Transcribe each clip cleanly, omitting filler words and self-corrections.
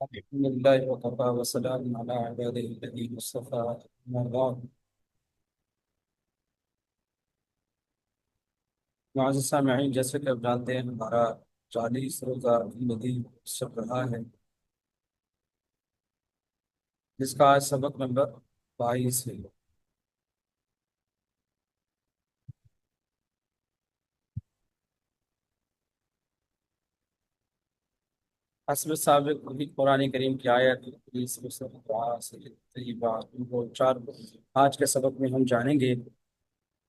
الحمد لله وكفى وسلام على عباده الذين اصطفى. أما بعد. معزز سامعین، جیسے کہ آپ جانتے ہیں ہمارا 40 روزہ زندگی چل رہا ہے، جس کا آج سبق نمبر 22 ہے۔ حسب سابق بھی قرآن کریم کی آیت 20 وہ چار آج کے سبق میں ہم جانیں گے۔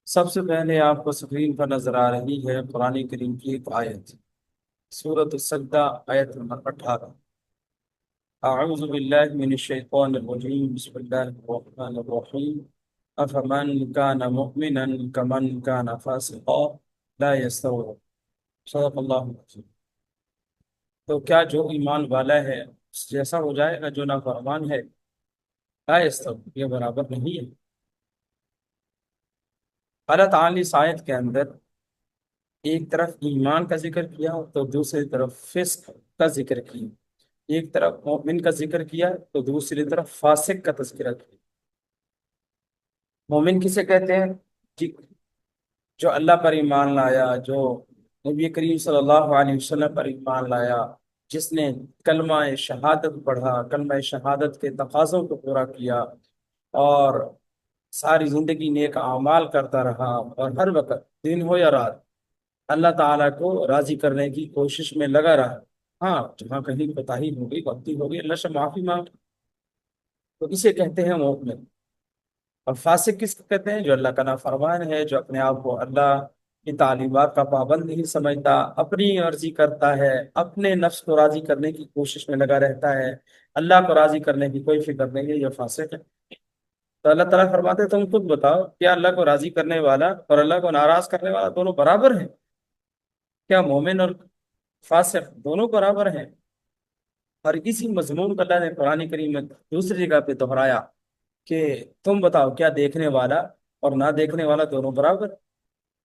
سب سے پہلے آپ کو سکرین پر نظر آ رہی ہے قرآن کریم کی ایک آیت، سورۃ السجدہ، آیت نمبر 18۔ أعوذ بالله من الشيطان الرجيم، بسم الله الرحمن الرحيم، أفمن كان مؤمنا كمن كان فاسقا لا يستوون، صدق اللہ العظیم۔ تو کیا جو ایمان والا ہے اس جیسا ہو جائے گا جو نافرمان ہے؟ لا يستوون، یہ برابر نہیں ہے۔ اللہ تعالیٰ نے اس آیت کے اندر ایک طرف ایمان کا ذکر کیا تو دوسری طرف فسق کا ذکر کیا، ایک طرف مومن کا ذکر کیا تو دوسری طرف فاسق کا تذکرہ کیا۔ مومن کسے کہتے ہیں؟ جی، جو اللہ پر ایمان لایا، جو نبی کریم صلی اللہ علیہ وسلم پر ایمان لایا، جس نے کلمہ شہادت پڑھا، کلمہ شہادت کے تقاضوں کو پورا کیا، اور ساری زندگی نیک اعمال کرتا رہا، اور ہر وقت دن ہو یا رات اللہ تعالیٰ کو راضی کرنے کی کوشش میں لگا رہا۔ ہاں، جہاں کہیں کوتاہی ہو گئی، غلطی ہو گئی، اللہ سے معافی مانگ، تو اسے کہتے ہیں مومن۔ اور فاسق کس کو کہتے ہیں؟ جو اللہ کا نافرمان ہے، جو اپنے آپ کو اللہ کی تعلیمات کا پابند نہیں سمجھتا، اپنی مرضی کرتا ہے، اپنے نفس کو راضی کرنے کی کوشش میں لگا رہتا ہے، اللہ کو راضی کرنے کی کوئی فکر نہیں ہے، یہ فاسق ہے۔ تو اللہ تعالیٰ فرماتے ہیں تم خود بتاؤ، کیا اللہ کو راضی کرنے والا اور اللہ کو ناراض کرنے والا دونوں برابر ہیں؟ کیا مومن اور فاسق دونوں برابر ہیں؟ اور اسی مضمون کو اللہ نے قرآن کریم میں دوسری جگہ پہ دہرایا کہ تم بتاؤ، کیا دیکھنے والا اور نہ دیکھنے والا دونوں برابر؟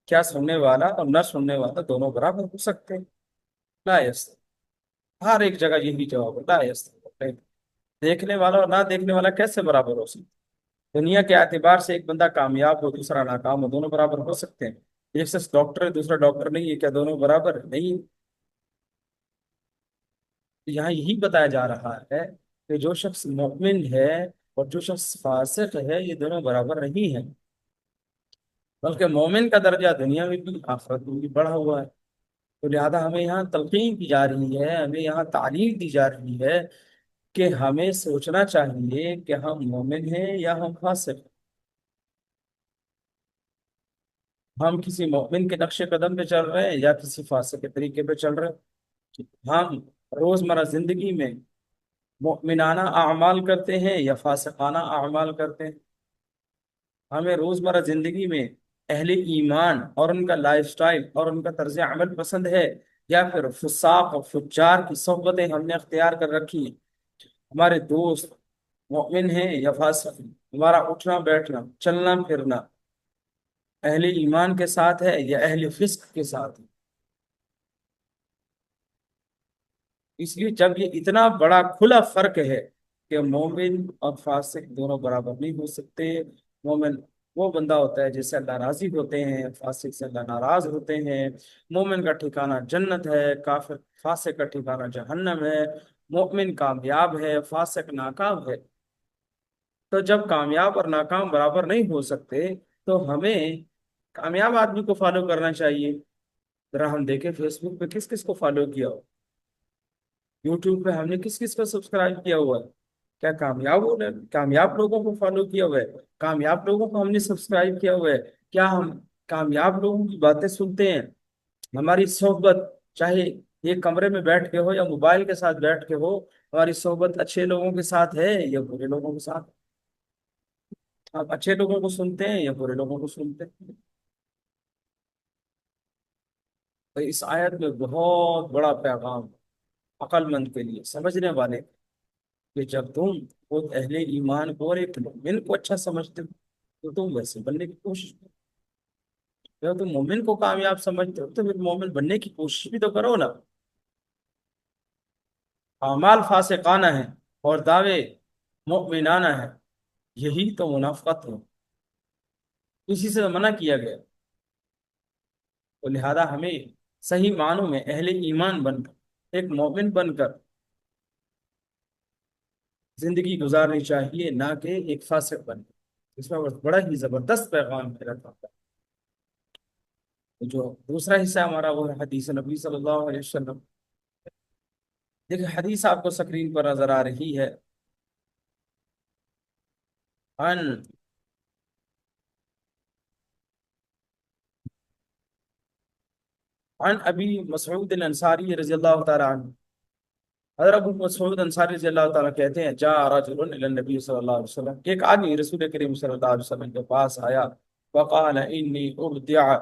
کیا سننے والا اور نہ سننے والا دونوں برابر ہو سکتے ہیں؟ لا یس، ہر ایک جگہ یہی جواب ہے، لا یس۔ دیکھنے والا اور نہ دیکھنے والا کیسے برابر ہو سکتے؟ دنیا کے اعتبار سے ایک بندہ کامیاب ہو، دوسرا ناکام ہو، دونوں برابر ہو سکتے ہیں؟ ایک شخص ڈاکٹر ہے، دوسرا ڈاکٹر نہیں ہے، کیا دونوں برابر نہیں؟ یہاں یہی بتایا جا رہا ہے کہ جو شخص مومن ہے اور جو شخص فاسق ہے، یہ دونوں برابر نہیں ہیں، بلکہ مومن کا درجہ دنیا میں بھی آخرت میں بھی بڑھا ہوا ہے۔ تو لہذا ہمیں یہاں تلقین کی جا رہی ہے، ہمیں یہاں تعلیم دی جا رہی ہے کہ ہمیں سوچنا چاہیے کہ ہم مومن ہیں یا ہم فاسق ہیں۔ ہم کسی مومن کے نقش قدم پہ چل رہے ہیں یا کسی فاسق کے طریقے پہ چل رہے ہیں؟ ہم روزمرہ زندگی میں مومنانہ اعمال کرتے ہیں یا فاسقانہ اعمال کرتے ہیں؟ ہمیں روزمرہ زندگی میں اہل ایمان اور ان کا لائف سٹائل اور ان کا طرز عمل پسند ہے، یا پھر فساق اور فجار کی صحبتیں ہم نے اختیار کر رکھی ہیں؟ ہمارے دوست مومن ہیں یا فاسق ہیں؟ ہمارا اٹھنا بیٹھنا چلنا پھرنا اہل ایمان کے ساتھ ہے یا اہل فسق کے ساتھ ہے؟ اس لیے جب یہ اتنا بڑا کھلا فرق ہے کہ مومن اور فاسق دونوں برابر نہیں ہو سکتے، مومن وہ بندہ ہوتا ہے جس سے اللہ راضی ہوتے ہیں، فاسق سے اللہ ناراض ہوتے ہیں، مومن کا ٹھکانہ جنت ہے، کافر فاسق کا ٹھکانہ جہنم ہے، مومن کامیاب ہے، فاسق ناکام ہے۔ تو جب کامیاب اور ناکام برابر نہیں ہو سکتے تو ہمیں کامیاب آدمی کو فالو کرنا چاہیے۔ ذرا ہم دیکھیں فیس بک پہ کس کس کو فالو کیا ہو، یوٹیوب پہ ہم نے کس کس کو سبسکرائب کیا ہوا ہے؟ کیا کامیاب لوگوں کو فالو کیا ہوا ہے؟ کامیاب لوگوں کو ہم نے سبسکرائب کیا ہوا ہے؟ کیا ہم کامیاب لوگوں کی باتیں سنتے ہیں؟ ہماری صحبت، چاہے ایک کمرے میں بیٹھ کے ہو یا موبائل کے ساتھ بیٹھ کے ہو، ہماری صحبت اچھے لوگوں کے ساتھ ہے یا برے لوگوں کے ساتھ؟ آپ اچھے لوگوں کو سنتے ہیں یا برے لوگوں کو سنتے ہیں؟ تو اس آیت میں بہت بڑا پیغام عقل مند کے لیے، سمجھنے والے، کہ جب تم خود اہل ایمان کو اور ایک مومن کو اچھا سمجھتے ہو تو تم ویسے بننے کی کوشش کرو۔ جب تم مومن کو کامیاب سمجھتے ہو تو پھر مومن بننے کی کوشش بھی تو کرو نا۔ اعمال فاسقانہ ہیں اور دعوے مؤمنانہ ہیں، یہی تو منافقت ہے، اسی سے منع کیا گیا۔ تو لہذا ہمیں صحیح معنوں میں اہل ایمان بن کر، ایک مومن بن کر زندگی گزارنی چاہیے، نہ کہ ایک فاسق بن کر۔ اس میں بڑا ہی زبردست پیغام میرا تھا۔ جو دوسرا حصہ ہمارا وہ ہے حدیث نبی صلی اللہ علیہ وسلم۔ دیکھیں حدیث آپ کو سکرین پر نظر آ رہی ہے۔ عن عن ابی مسعود الانصاری رضی اللہ تعالی عنہ، حضرت ابو مسعود انصاری رضی اللہ تعالیٰ کہتے ہیں، جاء رجل الی النبی صلی اللہ علیہ وسلم، کہ ایک آدمی رسول کریم صلی اللہ علیہ وسلم کے پاس آیا، وقال انی ابدع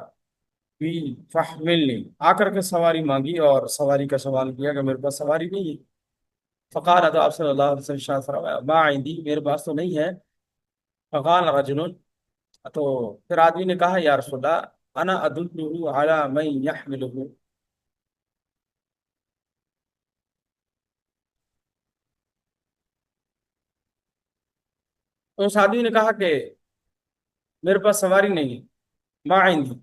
بی فحملنی، آ کر کے سواری مانگی اور سواری کا سوال کیا کہ میرے پاس سواری نہیں ہے۔ فقال، تو آپ صلی اللہ علیہ وسلم ارشاد فرمایا، ما عندی، میرے پاس تو نہیں ہے۔ فقال رجل، تو پھر آدمی نے کہا، یا رسول اللہ، انا ادلہ علی من یحملہ، تو اس آدمی نے کہا کہ میرے پاس سواری نہیں ہے، ما عندی۔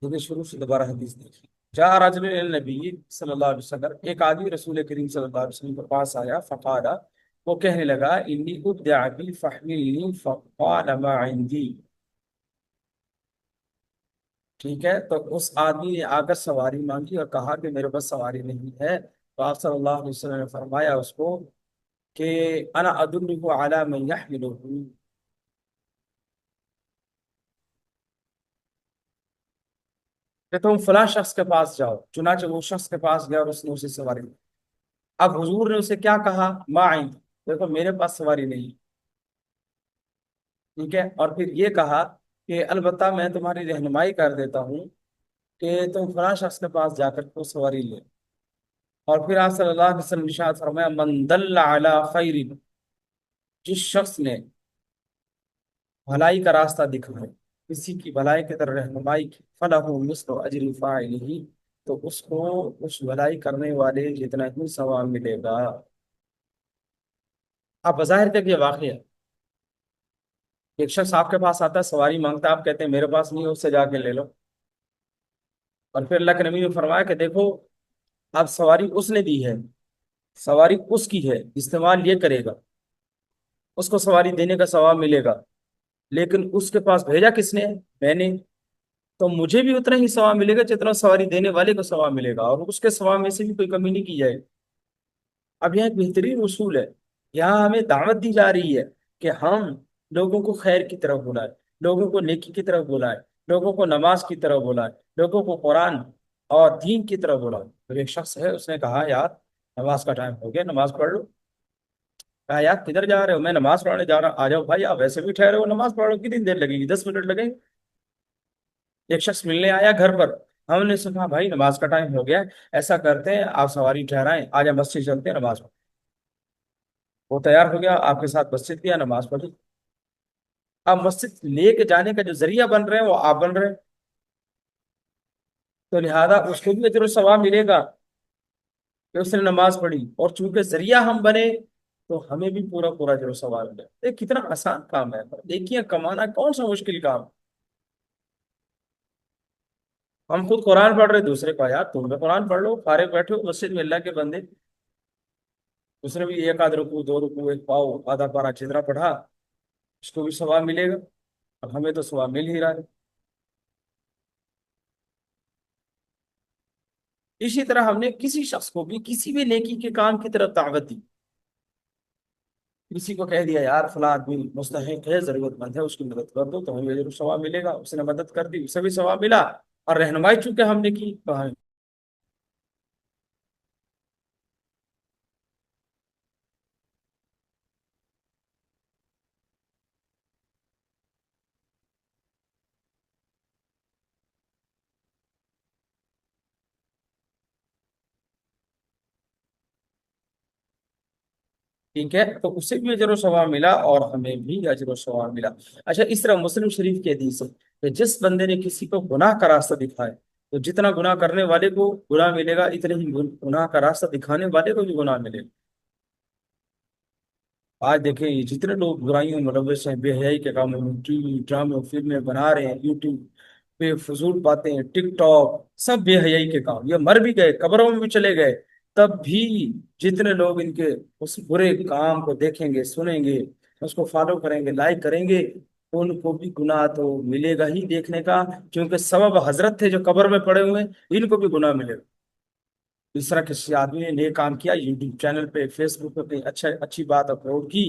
لیکن شروع سے دوبارہ حدیث دیکھیے، جاء رجل الی النبی صلی اللہ علیہ وسلم، ایک آدمی رسول کریم صلی اللہ علیہ وسلم کے پاس آیا، فقال، وہ کہنے لگا، انی ابدع بی فحملنی، فقال ما عندی۔ ٹھیک ہے، تو اس آدمی نے آ کر سواری مانگی اور کہا کہ میرے پاس سواری نہیں ہے، تو آپ صلی اللہ علیہ وسلم نے فرمایا اس کو کہ انا ادلہ علی من یحملہ، کہ تم فلاں شخص کے پاس جاؤ۔ چنانچہ وہ شخص کے پاس گیا اور اس نے اسے سواری دی۔ اب حضور نے اسے کیا کہا؟ ما عندی، دیکھو میرے پاس سواری نہیں، ٹھیک ہے، اور پھر یہ کہا کہ البتہ میں تمہاری رہنمائی کر دیتا ہوں کہ تم فلاں شخص کے پاس جا کر کو سواری لے۔ اور پھر آپ صلی اللہ علیہ وسلم نے ارشاد فرمایا، من دل علی خیر، جس شخص نے بھلائی کا راستہ دکھائے، کسی کی بھلائی کی طرف رہنمائی کی، فلاح مثل اجر فاعلہ، تو اس کو اس بھلائی کرنے والے جتنا ہی ثواب ملے گا۔ آپ بظاہر تک یہ واقعہ ہے، ایک شخص آپ کے پاس آتا ہے سواری مانگتا ہے، آپ کہتے ہیں میرے پاس نہیں ہے، اس سے جا کے لے لو، اور پھر اللہ کے نبی نے فرمایا کہ دیکھو اب سواری اس نے دی ہے، سواری اس کی ہے، استعمال یہ کرے گا، اس کو سواری دینے کا ثواب ملے گا، لیکن اس کے پاس بھیجا کس نے؟ میں نے، تو مجھے بھی اتنا ہی ثواب ملے گا جتنا سواری دینے والے کو ثواب ملے گا، اور اس کے ثواب میں سے بھی کوئی کمی نہیں کی جائے گی۔ اب یہاں ایک بہترین اصول ہے، یہاں ہمیں دعوت دی جا رہی ہے کہ ہم لوگوں کو خیر کی طرف بلائیں، لوگوں کو نیکی کی طرف بلائیں، لوگوں کو نماز کی طرف بلائیں، لوگوں کو قرآن اور دین کی طرف بلائیں۔ تو ایک شخص ہے، اس نے کہا یار نماز کا ٹائم ہو گیا، نماز پڑھ لو۔ کہا یار کدھر جا رہے ہو؟ میں نماز پڑھنے جا رہا ہوں۔ آ جاؤ بھائی، آپ ویسے بھی ٹھہرے ہو، نماز پڑھ لو، کتنی دیر لگے گی؟ 10 منٹ لگیں گے۔ ایک شخص ملنے آیا گھر پر، ہم نے سے کہا بھائی نماز کا ٹائم ہو گیا ہے، ایسا کرتے ہیں آپ سواری ٹھہرائیں، آ جا مسجد چلتے ہیں نماز پڑھ۔ وہ تیار ہو گیا، آپ کے ساتھ مسجد کیا، نماز پڑھی۔ اب مسجد لے کے جانے کا جو ذریعہ بن رہے ہیں وہ آپ بن رہے ہیں، تو لہذا اس کو بھی اجر و ثواب ملے گا کہ اس نے نماز پڑھی، اور چونکہ ذریعہ ہم بنے تو ہمیں بھی پورا پورا اجر و ثواب ملے۔ یہ کتنا آسان کام ہے، دیکھیے کمانا کون سا مشکل کام۔ ہم خود قرآن پڑھ رہے، دوسرے کو یار تم بھی قرآن پڑھ لو، فارغ بیٹھے ہو مسجد میں اللہ کے بندے، اس نے بھی ایک آدھ رکوع، دو رکوع، ایک پاؤ، آدھا پارا جتنا پڑھا، اس کو بھی ثواب ملے گا، اور ہمیں تو ثواب مل ہی رہا ہے۔ اسی طرح ہم نے کسی شخص کو بھی کسی بھی نیکی کے کام کی طرف دعوت دی، کسی کو کہہ دیا یار فلاں آدمی مستحق ہے، ضرورت مند ہے، اس کی مدد کر دو، تو ہمیں ضرور ثواب ملے گا۔ اس نے مدد کر دی، اسے بھی ثواب ملا، اور رہنمائی چونکہ ہم نے کی تو ہمیں۔ ٹھیک ہے، تو اسے بھی اجر و ثواب ملا اور ہمیں بھی اجر و ثواب ملا۔ اچھا، اس طرح مسلم شریف کی حدیث ہے کہ جس بندے نے کسی کو گناہ کا راستہ دکھائے، تو جتنا گناہ کرنے والے کو گناہ ملے گا، اتنے ہی گناہ کا راستہ دکھانے والے کو بھی گناہ ملے گا۔ آج دیکھیں یہ جتنے لوگ برائیوں میں ملوث ہیں، بے حیائی کے کاموں میں، ٹی وی ڈرامے فلمیں بنا رہے ہیں، یوٹیوب پہ فضول باتیں، ٹک ٹاک، سب بے حیائی کے کام، یہ مر بھی گئے قبروں میں بھی چلے گئے، تب بھی جتنے لوگ ان کے اس برے کام کو دیکھیں گے، سنیں گے، اس کو فالو کریں گے، لائک کریں گے، ان کو بھی گناہ تو ملے گا ہی دیکھنے کا، کیونکہ سبب حضرت تھے جو قبر میں پڑے ہوئے ہیں، ان کو بھی گناہ ملے گا۔ اس طرح کسی آدمی نے نیک کام کیا، یوٹیوب چینل پہ، فیس بک پہ کہیں اچھی بات اپلوڈ کی،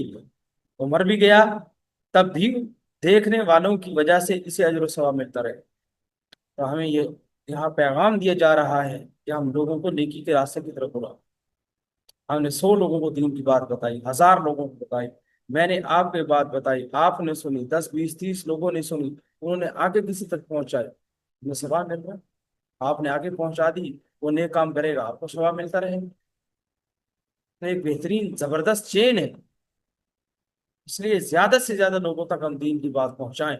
وہ مر بھی گیا، تب بھی دیکھنے والوں کی وجہ سے اسے اجر و ثواب ملتا رہے۔ تو ہمیں یہ یہاں پیغام دیا جا رہا ہے کہ ہم لوگوں کو نیکی کے راستے کی طرف بلا۔ ہم نے 100 لوگوں کو دین کی بات بتائی، 1000 لوگوں کو بتائی، میں نے آپ کو بات بتائی، آپ نے سنی، 10 20 30 لوگوں نے سنی، انہوں نے آگے کسی تک پہنچائی، ہمیں ثواب مل رہا ہے۔ آپ نے آگے پہنچا دی، وہ نیک کام کرے گا، آپ کو ثواب ملتا رہے گا۔ تو ایک بہترین زبردست چین ہے، اس لیے زیادہ سے زیادہ لوگوں تک ہم دین کی بات پہنچائیں۔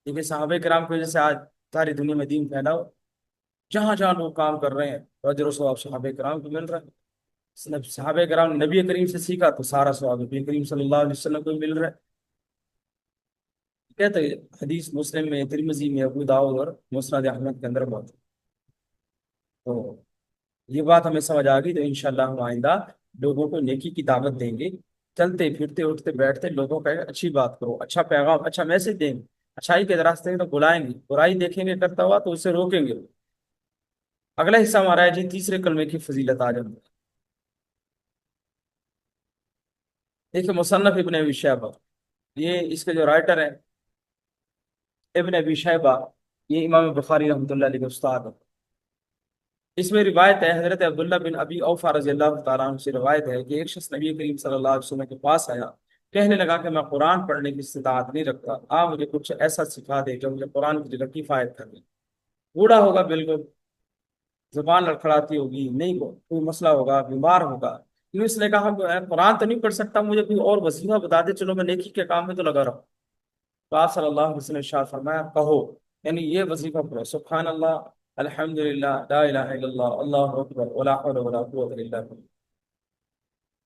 دیکھیے صحابہ کرام کی وجہ سے آج ساری دنیا میں دین پھیلا ہو، جہاں جہاں لوگ کام کر رہے ہیں تو اجر و ثواب صحابہ کرام کو مل رہا ہے۔ صحابہ کرام نے نبی کریم سے سیکھا تو سارا ثواب نبی کریم صلی اللہ علیہ وسلم کو مل رہا ہے۔ کہتے ہیں حدیث مسلم میں، ترمذی میں، ابو داؤد اور مسند احمد کے اندر بہت ہے۔ تو یہ بات ہمیں سمجھ آ گئی، تو انشاءاللہ ہم آئندہ لوگوں کو نیکی کی دعوت دیں گے، چلتے پھرتے اٹھتے بیٹھتے لوگوں کا اچھی بات کرو، اچھا پیغام، اچھا میسج دیں گے، اچھائی کے راستے میں تو بلائیں گے، برائی دیکھیں گے کرتا ہوا تو اسے روکیں گے۔ اگلا حصہ ہمارا ہے جی تیسرے کلمے کی فضیلت آ جائے۔ دیکھیں مصنف ابن ابی شیبہ، یہ اس کے جو رائٹر ہیں ابن ابی شیبہ، یہ امام بخاری رحمۃ اللہ علیہ کے استاد ہیں۔ اس میں روایت ہے، حضرت عبداللہ بن ابی اوفا رضی اللہ تعالیٰ عنہ سے روایت ہے کہ ایک شخص نبی کریم صلی اللہ علیہ وسلم کے پاس آیا، کہنے لگا کہ میں قرآن پڑھنے کی استطاعت نہیں رکھتا، آپ مجھے کچھ ایسا سکھا دے جو مجھے قرآن کی جگہ کفایت کر دے۔ بوڑھا ہوگا بالکل، زبان لڑکھڑاتی ہوگی، نہیں کوئی مسئلہ ہوگا، بیمار ہوگا، کیوں اس نے کہا میں قرآن تو نہیں پڑھ سکتا، مجھے کوئی اور وظیفہ بتا دے، چلو میں نیکی کے کام میں تو لگا رہا ہوں۔ تو آپ صلی اللہ علیہ وسلم نے ارشاد فرمایا کہو، یعنی یہ وظیفہ پڑھو، سبحان اللہ، الحمد للہ، لا الہ الا اللہ، اللہ اکبر، ولا حول ولا قوت الا باللہ۔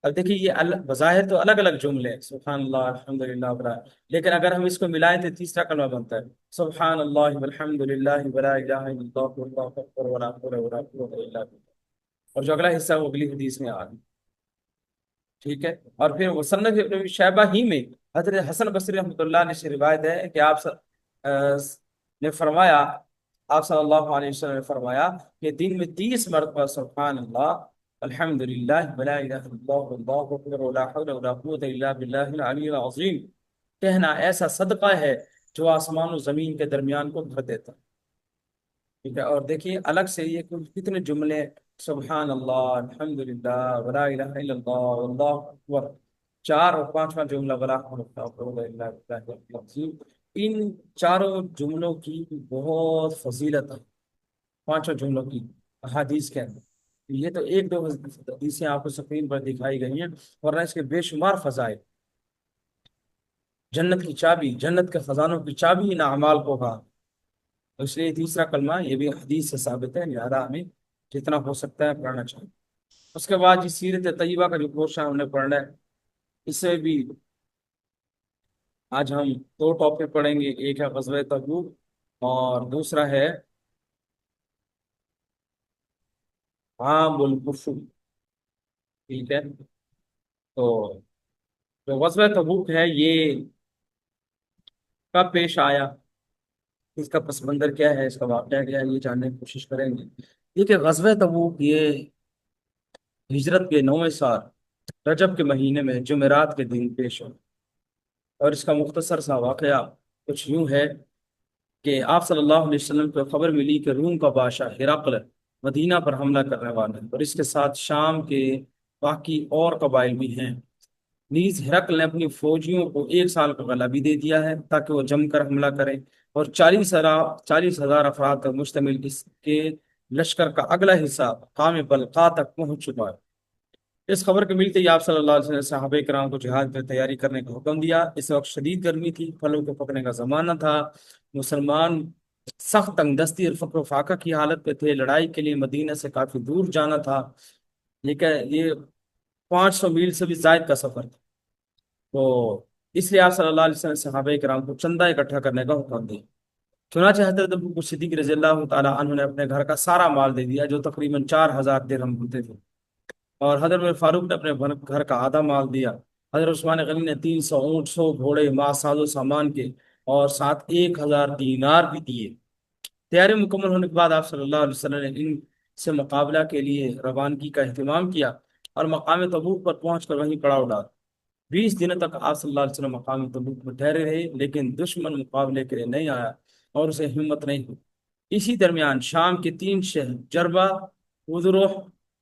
اب دیکھیے یہ بظاہر تو الگ الگ جملے ہیں، سبحان اللہ، الحمد للہ، ولا، لیکن اگر ہم اس کو ملائیں تو تیسرا کلمہ بنتا ہے، سبحان اللہ والحمد للہ ولا الہ الا اللہ، واللہ اکبر، ولا حول ولا قوت الا باللہ۔ اور جو اگلا حصہ ہے وہ اگلی حدیث میں آ گئی، ٹھیک ہے۔ اور پھر مصنف ابن ابی شیبہ ہی میں حضرت حسن بصری رحمۃ اللہ علیہ سے روایت ہے کہ آپ نے فرمایا، آپ صلی اللہ علیہ وسلم نے فرمایا کہ دن میں 30 مرتبہ سبحان اللہ، الحمد للہ، ولا الہ الا اللہ، واللہ اکبر، ولا حول ولا قوت الا باللہ العلی العظیم کہنا ایسا صدقہ ہے جو آسمان و زمین کے درمیان کو بھر دیتا ہے۔ ٹھیک ہے، اور دیکھیے الگ سے یہ کتنے جملے، سبحان اللہ، الحمد للہ، ولا الہ الا اللہ، واللہ اکبر، چار، اور پانچواں جملہ ولا حول ولا قوت الا باللہ العلی العظیم، ان چاروں جملوں کی بہت فضیلت ہے، پانچوں جملوں کی احادیث کے اندر۔ یہ تو ایک دو حدیثیں آپ کو سکرین پر دکھائی گئی ہیں، ورنہ اس کے بے شمار فضائل۔ جنت کی چابی، جنت کے خزانوں کی چابی ان اعمال کو کہا، اس لیے تیسرا کلمہ یہ بھی حدیث سے ثابت ہے، لہذا ہمیں جتنا ہو سکتا ہے پڑھنا چاہیے۔ اس کے بعد جس سیرت طیبہ کا جو پورشن ہم نے پڑھنا ہے، اس سے بھی آج ہم 2 ٹاپک پڑھیں گے، ایک ہے غزوہ تبوک اور دوسرا ہے عام الکفر، ٹھیک ہے۔ تو جو غزوہ تبوک ہے یہ کب پیش آیا، اس کا پس منظر کیا ہے، اس کا واقعہ کیا ہے، یہ جاننے کی کوشش کریں گے۔ دیکھیے غزوہ تبوک یہ ہجرت کے 9ویں سال رجب کے مہینے میں جمعرات کے دن پیش ہو، اور اس کا مختصر سا واقعہ کچھ یوں ہے کہ آپ صلی اللہ علیہ وسلم کو خبر ملی کہ روم کا بادشاہ ہرقل مدینہ پر حملہ کرنے والا ہے، اور اس کے ساتھ شام کے باقی اور قبائل بھی ہیں۔ نیز ہرقل نے اپنی فوجیوں کو 1 سال کا غلہ بھی دے دیا ہے تاکہ وہ جم کر حملہ کریں، اور 40,000 افراد پر مشتمل اس کے لشکر کا اگلا حصہ قام بلقا تک پہنچ چکا ہے۔ اس خبر کے ملتے ہی آپ صلی اللہ علیہ وسلم نے صحابہ کرام کو جہاد کی تیاری کرنے کا حکم دیا۔ اس وقت شدید گرمی تھی، پھلوں کے پکنے کا زمانہ تھا، مسلمان سخت تنگ دستی اور فقر و فاقہ کی حالت پہ تھے، لڑائی کے لیے مدینہ سے کافی دور جانا تھا، یہ 500 میل سے بھی زائد کا سفر تھا۔ تو اس لیے آپ صلی اللہ علیہ وسلم نے صحابہ کرام کو چندہ اکٹھا کرنے کا حکم دیا۔ چنانچہ حضرت ابو بکر صدیق رضی اللہ تعالیٰ عنہ نے اپنے گھر کا سارا مال دے دیا، جو تقریباً 4,000 درہم ہوتے تھے، اور حضرت عمر فاروق نے اپنے گھر کا آدھا مال دیا۔ حضرت عثمان غنی نے 300 اونٹ، 100 گھوڑے، ماں ساز و سامان کے، اور ساتھ 1,000 دینار بھی دیے۔ تیاری مکمل ہونے کے بعد آپ صلی اللہ علیہ وسلم نے ان سے مقابلہ کے لیے روانگی کا اہتمام کیا، اور مقام تبوک پر پہنچ کر وہیں پڑاؤ ڈالا۔ 20 دنوں تک آپ صلی اللہ علیہ وسلم مقام تبوک میں ٹھہرے رہے، لیکن دشمن مقابلے کے لیے نہیں آیا اور اسے ہمت نہیں ہوئی۔ اسی درمیان شام کے 3 شہر جربہ، خضروح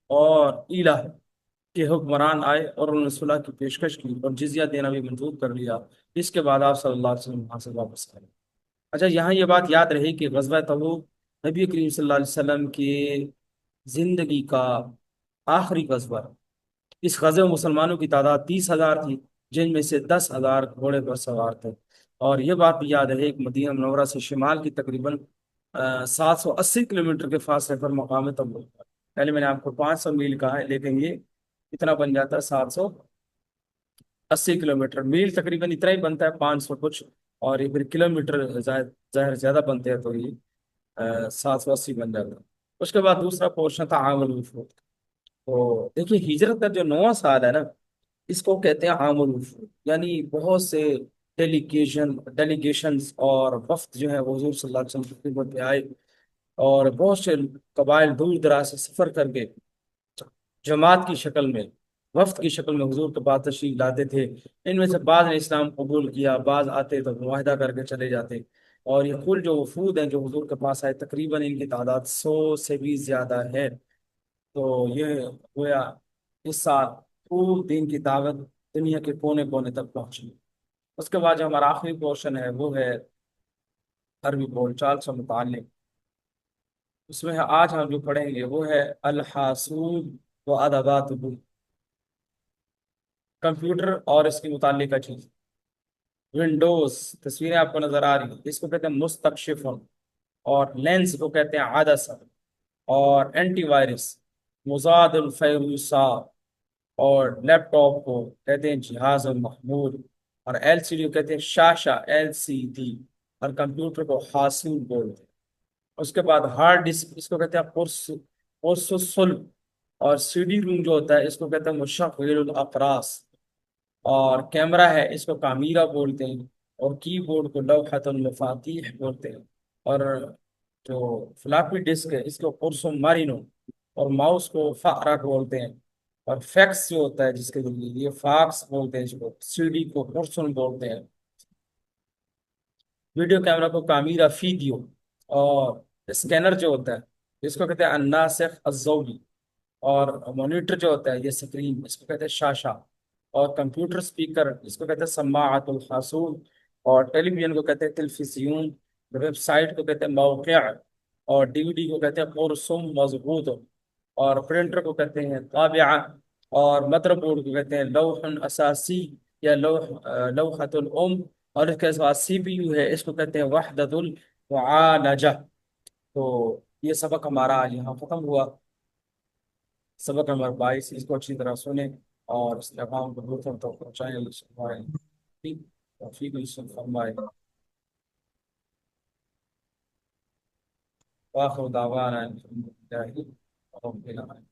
اور ایلہ کے حکمران آئے، اور انہوں نے صلح کی پیشکش کی اور جزیہ دینا بھی منظور کر لیا۔ اس کے بعد آپ صلی اللہ علیہ وسلم وہاں سے واپس آئے۔ اچھا، یہاں یہ بات یاد رہے کہ غزوہ تبوک نبی کریم صلی اللہ علیہ وسلم کی زندگی کا آخری غزوہ ہے۔ اس غزوہ میں مسلمانوں کی تعداد 30,000 تھی، جن میں سے 10,000 گھوڑے پر سوار تھے۔ اور یہ بات بھی یاد رہے کہ مدینہ منورہ سے شمال کی تقریباً 780 کلومیٹر کے فاصلے پر مقام تبوک ہے۔ پہلے میں نے آپ کو 500 میل کہا ہے، لیکن یہ اتنا بن جاتا ہے 780 کلومیٹر۔ میل تقریباً اتنا ہی بنتا ہے، 500 کچھ، اور یہ پھر کلومیٹر ظاہر زیادہ بنتے ہیں، تو یہ 780 بن جاتا ہے۔ اس کے بعد دوسرا پورشن تھا عام الوفود۔ تو دیکھیے، ہجرت کا جو 9واں سال ہے نا، اس کو کہتے ہیں عام الوفود، یعنی بہت سے ڈیلیگیشنز اور وفد جو ہے وہ حضور صلی اللہ علیہ وسلم کی خدمت میں آئے، اور بہت سے قبائل دور دراز سے سفر کر کے جماعت کی شکل میں، وفد کی شکل میں حضور کے پاس تشریف لاتے تھے۔ ان میں سے بعض نے اسلام قبول کیا، بعض آتے تو معاہدہ کر کے چلے جاتے، اور یہ کل جو وفود ہیں جو حضور کے پاس آئے، تقریباً ان کی تعداد 100 سے بھی زیادہ ہے۔ تو یہ گویا اس سال خوب دین کی دعوت دنیا کے کونے کونے تک پہنچی۔ اس کے بعد جو ہمارا آخری پورشن ہے وہ ہے عربی بول چال سے متعلق۔ اس میں آج ہم جو پڑھیں گے وہ ہے الحاسوب و ادوات، کمپیوٹر اور اس کی متعلقہ چیز۔ ونڈوز، تصویریں آپ کو نظر آ رہی ہیں، اس کو کہتے ہیں مستکشف، اور لینس کو کہتے ہیں عدسہ، اور اینٹی وائرس مضاد الفیروسا، اور لیپ ٹاپ کو کہتے ہیں جہاز المحمول، اور ایل سی ڈی کو کہتے ہیں شاشہ LCD، اور کمپیوٹر کو حاسوب بولتے ہیں۔ اس کے بعد ہارڈ ڈسک، اس کو کہتے ہیں قرص الصلب، اور CD روم جو ہوتا ہے اس کو کہتے ہیں مشغل الاقراص، اور کیمرہ ہے اس کو کامیرا بولتے ہیں، اور کی بورڈ کو لوحۃ المفاتیح بولتے ہیں، اور جو فلاپی ڈسک ہے اس کو قرص مارینو، اور ماؤس کو فأرہ بولتے ہیں، اور فیکس جو ہوتا ہے جس کے ذریعے یہ فاکس بولتے ہیں، اس کو CD کو قرصن بولتے ہیں۔ ویڈیو کیمرہ کو کامیرا فیڈیو، اور اسکینر جو ہوتا ہے اس کو کہتے ہیں الناسخ الضوئي، اور مانیٹر جو ہوتا ہے یہ سکرین اس کو کہتے ہیں شاشہ، اور کمپیوٹر سپیکر اس کو کہتے ہیں سماعت الحاسوب، اور ٹیلی ویژن کو کہتے ہیں تلفزیون، ویب سائٹ کو کہتے ہیں موقع، اور DVD کو کہتے ہیں قرصم مضبوط، اور پرنٹر کو کہتے ہیں طابعہ، اور مدر بورڈ کو کہتے ہیں لوح اساسی یا لوحۃ الام، اور اس کے بعد CPU ہے اس کو کہتے ہیں وحدت المعالجہ۔ تو یہ سبق ہمارا آج یہاں ختم ہوا، سبق نمبر 22، اس کو اچھی طرح سنیں اور اس پیغام کو دوسروں تک پہنچائیں، اللہ سبحانہ ٹھیک توفیق یوسف فرمائے۔ واخر دعوانا الحمد للہ رب العالمین۔